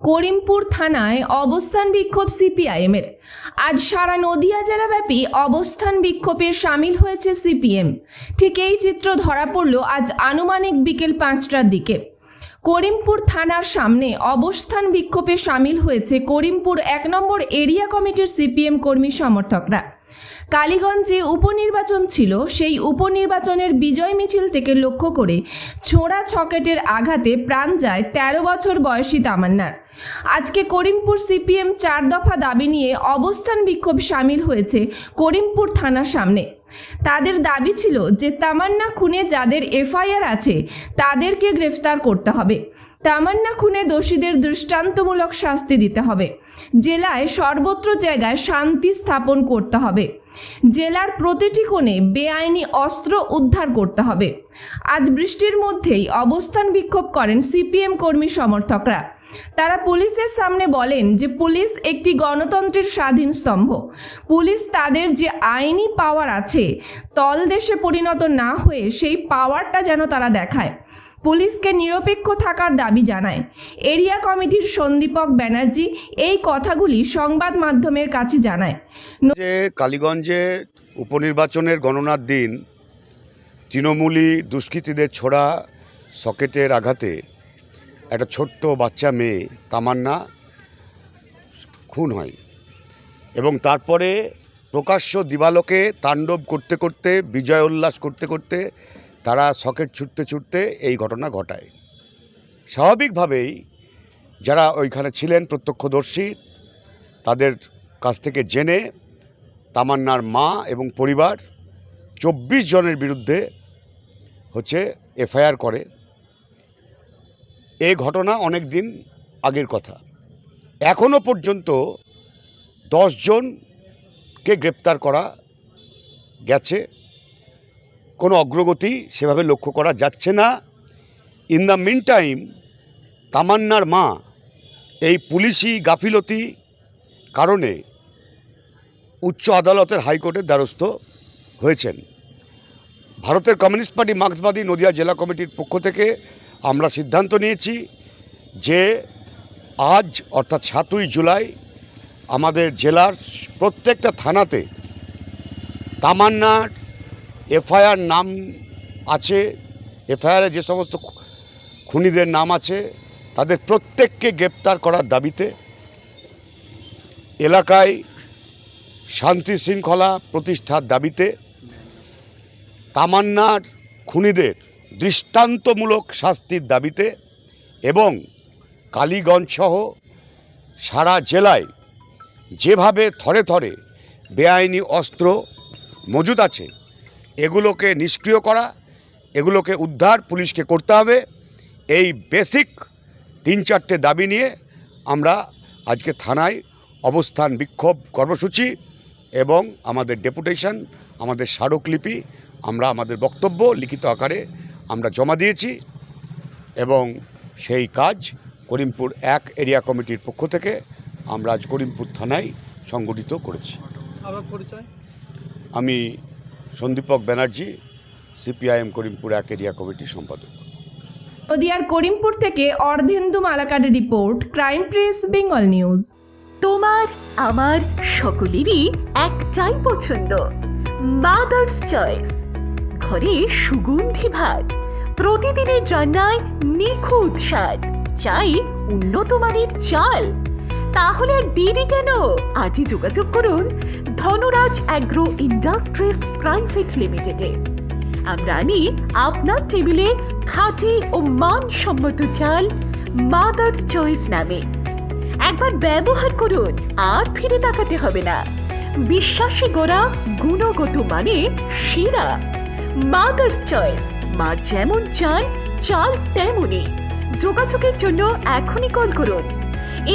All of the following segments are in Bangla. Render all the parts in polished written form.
করিমপুর থানায় অবস্থান বিক্ষোভ সিপিআইএমের। আজ সারা নদিয়া জেলাব্যাপী অবস্থান বিক্ষোভে সামিল হয়েছে সিপিএম। ঠিক এই চিত্র ধরা পড়ল আজ আনুমানিক বিকেল 5টার দিকে। করিমপুর থানার সামনে অবস্থান বিক্ষোভে সামিল হয়েছে করিমপুর 1 নম্বর এরিয়া কমিটির সিপিএম কর্মী সমর্থকরা। কালীগঞ্জে উপনির্বাচন ছিল, সেই উপনির্বাচনের বিজয় মিছিল থেকে লক্ষ্য করে ছোড়া ছকেটের আঘাতে প্রাণ যায় 13 বছর বয়সী তামান্নার। আজকে করিমপুর সিপিএম 4 দফা দাবি নিয়ে অবস্থান বিক্ষোভ সামিল হয়েছে করিমপুর থানার সামনে। তাদের দাবি ছিল যে তামান্না খুনে যাদের এফআইআর আছে তাদেরকে গ্রেফতার করতে হবে, তামান্না খুনে দোষীদের দৃষ্টান্তমূলক শাস্তি দিতে হবে, জেলায় সর্বত্র জায়গায় শান্তি স্থাপন করতে হবে, জেলার প্রতিটি কোণে বেআইনি অস্ত্র উদ্ধার করতে হবে। আজ বৃষ্টির মধ্যেই অবস্থান বিক্ষোভ করেন সিপিএম কর্মী সমর্থকরা। তারা পুলিশের সামনে বলেন যে পুলিশ একটি গণতন্ত্রের স্বাধীন স্তম্ভ। পুলিশ তাদের যে আইনি পাওয়ার আছে তলদেশে পরিণত না হয়ে সেই পাওয়ারটা যেন তারা দেখায়। পুলিশকে নিরপেক্ষ থাকার দাবি জানায়। এরিয়া কমিটির সন্দীপক ব্যানার্জি এই কথাগুলি সংবাদ মাধ্যমের কাছে জানায়। যে কালীগঞ্জে উপনির্বাচনের গণনার দিন তৃণমূলী দুষ্কৃতীদের ছোড়া সকেটের আঘাতে একটা ছোট্ট বাচ্চা মেয়ে তামান্না খুন হয় এবং তারপরে প্রকাশ্য দিবালোকে তাণ্ডব করতে করতে বিজয় উল্লাস করতে করতে তারা সকেট ছুটতে ছুটতে এই ঘটনা ঘটায়। স্বাভাবিকভাবেই যারা ওইখানে ছিলেন প্রত্যক্ষদর্শী তাদের কাছ থেকে জেনে তামান্নার মা এবং পরিবার 24 জনের বিরুদ্ধে এফআইআর করে। এই ঘটনা অনেক দিন আগের কথা। এখনও পর্যন্ত 10 জনকে গ্রেপ্তার করা গেছে, কোনো অগ্রগতি সেভাবে লক্ষ্য করা যাচ্ছে না। ইন দ্য মিন টাইম তামান্নার মা এই পুলিশি গাফিলতি কারণে উচ্চ আদালতের হাইকোর্টের দ্বারস্থ হয়েছেন। ভারতের কমিউনিস্ট পার্টি মার্ক্সবাদী নদিয়া জেলা কমিটির পক্ষ থেকে আমরা সিদ্ধান্ত নিয়েছি যে আজ অর্থাৎ 7ই জুলাই আমাদের জেলার প্রত্যেকটা থানাতে তামান্নার এফআইআর নাম আছে, এফআইআরে যে সমস্ত খুনিদের নাম আছে তাদের প্রত্যেককে গ্রেপ্তার করার দাবিতে, এলাকায় শান্তি শৃঙ্খলা প্রতিষ্ঠার দাবিতে, তামান্নার খুনিদের দৃষ্টান্তমূলক শাস্তির দাবিতে এবং কালীগঞ্জ সহ সারা জেলায় যেভাবে থরে থরে বেআইনি অস্ত্র মজুদ আছে এগুলোকে নিষ্ক্রিয় করা, এগুলোকে উদ্ধার পুলিশকে করতে হবে। এই বেসিক 3-4টে দাবি নিয়ে আমরা আজকে থানায় অবস্থান বিক্ষোভ কর্মসূচি এবং আমাদের ডেপুটেশন, আমাদের স্মারকলিপি, আমরা আমাদের বক্তব্য লিখিত আকারে আমরা জমা দিয়েছি এবং সেই কাজ করিমপুর 1 এরিয়া কমিটির পক্ষ থেকে আমরা আজ করিমপুর থানায় সংগঠিত করেছি। আমি সন্দীপক ব্যানার্জি, সিপিআইএম করিমপুর 1 এরিয়া কমিটির সম্পাদক। নদিয়ার করিমপুর থেকে অর্ধেন্দু মালাকারের report, crime press, Bengal news. তোমার আমার সকলেরই একটাই পছন্দ, মাদার্স চয়েস। ঘরে সুগন্ধি ভাত, প্রতিদিনের রান্নায় নিখুঁত স্বাদ, চাই উন্নত মানের চাল। তাহলে আর দেরি কেন? আজই যোগাযোগ করুন ধনরাজ অ্যাগ্রো ইন্ডাস্ট্রিজ প্রাইভেট লিমিটেডে। আমরা আনি আপনার টেবিলে খাঁটি ও মানসম্মত চাল মাদার্স চয়েস নামে। একবার ব্যবহার করুন, আর ফিরে তাকাতে হবে না। বিশ্বাসে গড়া গুণগত মানে সেরা মাদার্স চয়েস। মা যেমন চান চাল তেমনই। যোগাযোগের জন্য এখনই কল করুন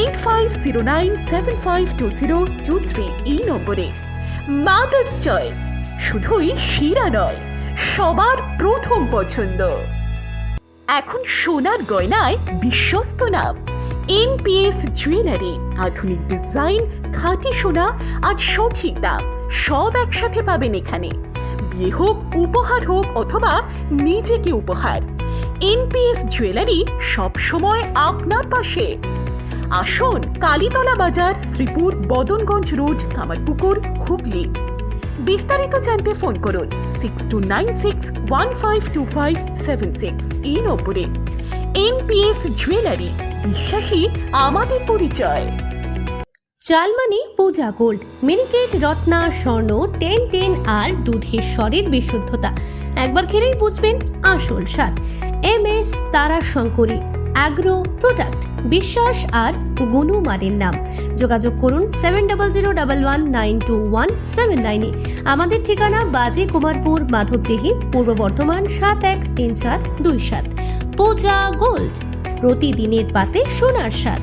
8509752023 এই নম্বরে। মাদার্স চয়েস শুধুই সেরা নয়, সবার প্রথম পছন্দ। এখন সোনার গয়নায় বিশ্বস্ত নাম এনপিএস জুয়েলারি। আধুনিক ডিজাইন, খাঁটি সোনা আর সঠিক দাম সব একসাথে পাবেন এখানে। বিয়ে হোক, উপহার হোক অথবা নিজেকে উপহার, এনপিএস জুয়েলারি সব সময় আপনার পাশে। আসুন কালীতলা বাজার, শ্রীপুর, বদনগঞ্জ রোড, কামারপুকুর, হুগলি। বিস্তারিত জানতে ফোন করুন 6296152576 এই নম্বরে। NPS জুয়েলারি, বিশ্বাসী আমাদের পরিচয়। চালমানি পূজা গোল্ড, মিনিকেট, রত্না, স্বর্ণ 1010 আর দুধের স্বরের বিশুদ্ধতা। একবার খেলেই বুঝবেন আসল স্বাদ। MS তারা শঙ্করী অ্যাগ্রো প্রোডাক্ট, বিশ্বাস আর গুণমানের নাম। যোগাযোগ করুন 7011192179 আমাদের ঠিকানা বাজে কুমারপুর, মাধবদেহি, পূর্ব বর্ধমান 713427। পূজা গোল্ড, প্রতিদিনের পাতে সোনার স্বাদ।